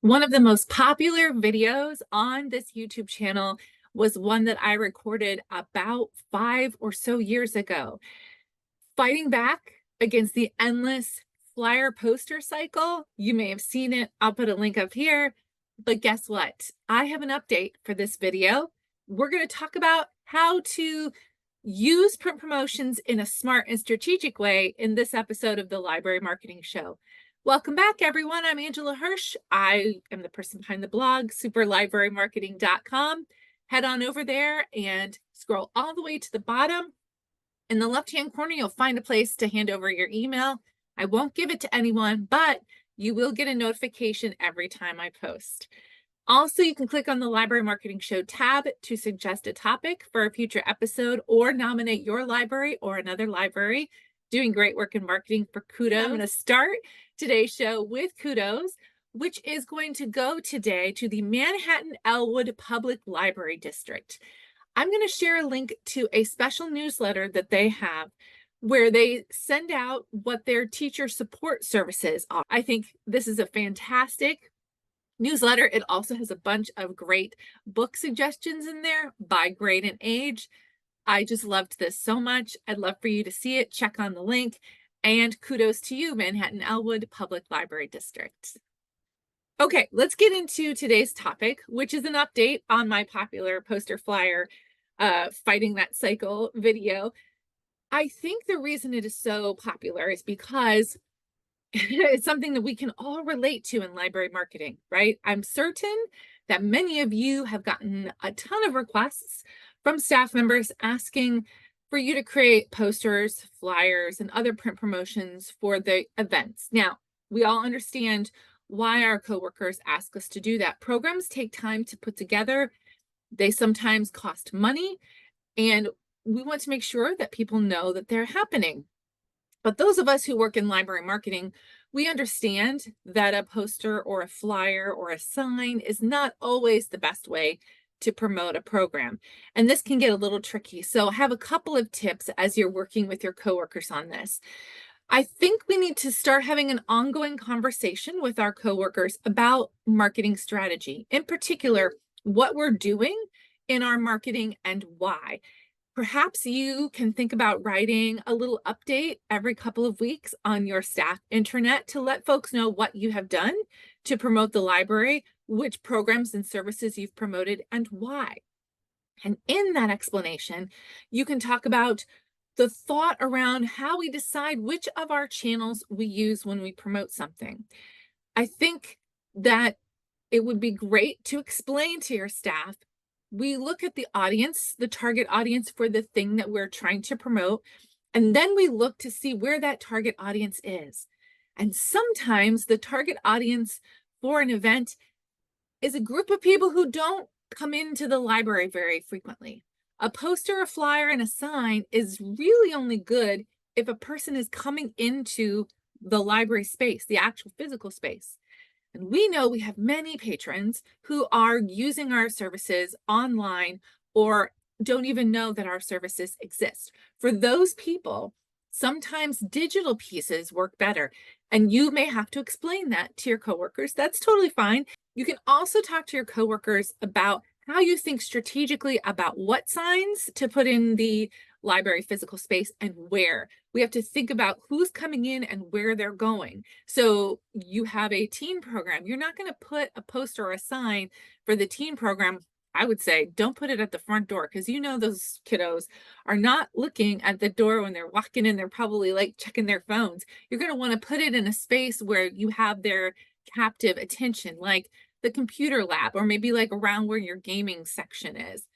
One of the most popular videos on this YouTube channel was one that I recorded about 5 or so years ago, fighting back against the endless flyer poster cycle. You may have seen it. I'll put a link up here. But guess what? I have an update for this video. We're going to talk about how to use print promotions in a smart and strategic way in this episode of the Library Marketing Show. Welcome back, everyone. I'm Angela Hursh. I am the person behind the blog, superlibrarymarketing.com. Head on over there and scroll all the way to the bottom. In the left-hand corner, you'll find a place to hand over your email. I won't give it to anyone, but you will get a notification every time I post. Also, you can click on the Library Marketing Show tab to suggest a topic for a future episode or nominate your library or another library doing great work in marketing for Kudos. I'm going to start today's show with Kudos, which is going to go today to the Manhattan Elwood Public Library District. I'm going to share a link to a special newsletter that they have where they send out what their teacher support services are. I think this is a fantastic newsletter. It also has a bunch of great book suggestions in there by grade and age. I just loved this so much. I'd love for you to see it. Check on the link. And kudos to you, Manhattan Elwood Public Library District. Okay, let's get into today's topic, which is an update on my popular poster flyer fighting that cycle video. I think the reason it is so popular is because it's something that we can all relate to in library marketing, right? I'm certain that many of you have gotten a ton of requests from staff members asking for you to create posters, flyers, and other print promotions for the events. Now, we all understand why our coworkers ask us to do that. Programs take time to put together. They sometimes cost money, and we want to make sure that people know that they're happening. But those of us who work in library marketing, we understand that a poster or a flyer or a sign is not always the best way to promote a program. And this can get a little tricky. So I have a couple of tips as you're working with your coworkers on this. I think we need to start having an ongoing conversation with our coworkers about marketing strategy, in particular, what we're doing in our marketing and why. Perhaps you can think about writing a little update every couple of weeks on your staff intranet to let folks know what you have done to promote the library, which programs and services you've promoted, and why. And in that explanation, you can talk about the thought around how we decide which of our channels we use when we promote something. I think that it would be great to explain to your staff. We look at the audience, the target audience for the thing that we're trying to promote, and then we look to see where that target audience is. And sometimes the target audience for an event is a group of people who don't come into the library very frequently. A poster, a flyer, and a sign is really only good if a person is coming into the library space, the actual physical space. And we know we have many patrons who are using our services online or don't even know that our services exist. For those people, sometimes digital pieces work better. And you may have to explain that to your coworkers. That's totally fine. You can also talk to your coworkers about how you think strategically about what signs to put in the library physical space and where. We have to think about who's coming in and where they're going. So you have a teen program. You're not going to put a poster or a sign for the teen program. I would say don't put it at the front door because you know those kiddos are not looking at the door when they're walking in. They're probably like checking their phones. You're going to want to put it in a space where you have their captive attention, like the computer lab, or maybe like around where your gaming section is.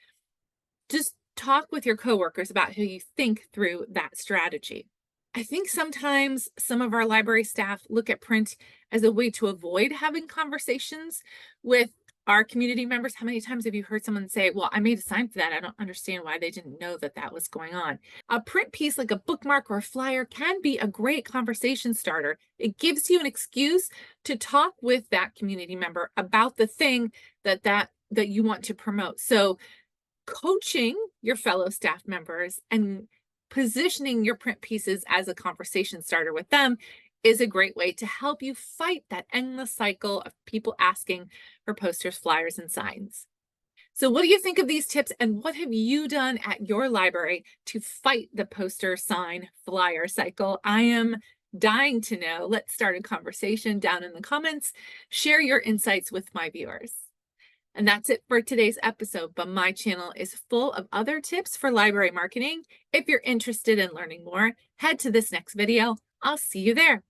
Just talk with your coworkers about how you think through that strategy. I think sometimes some of our library staff look at print as a way to avoid having conversations with our community members. How many times have you heard someone say, well, I made a sign for that. I don't understand why they didn't know that that was going on. A print piece like a bookmark or a flyer can be a great conversation starter. It gives you an excuse to talk with that community member about the thing that you want to promote. So coaching your fellow staff members and positioning your print pieces as a conversation starter with them is a great way to help you fight that endless cycle of people asking for posters, flyers, and signs. So, what do you think of these tips, and what have you done at your library to fight the poster, sign, flyer cycle? I am dying to know. Let's start a conversation down in the comments. Share your insights with my viewers. And that's it for today's episode, but my channel is full of other tips for library marketing. If you're interested in learning more, head to this next video. I'll see you there.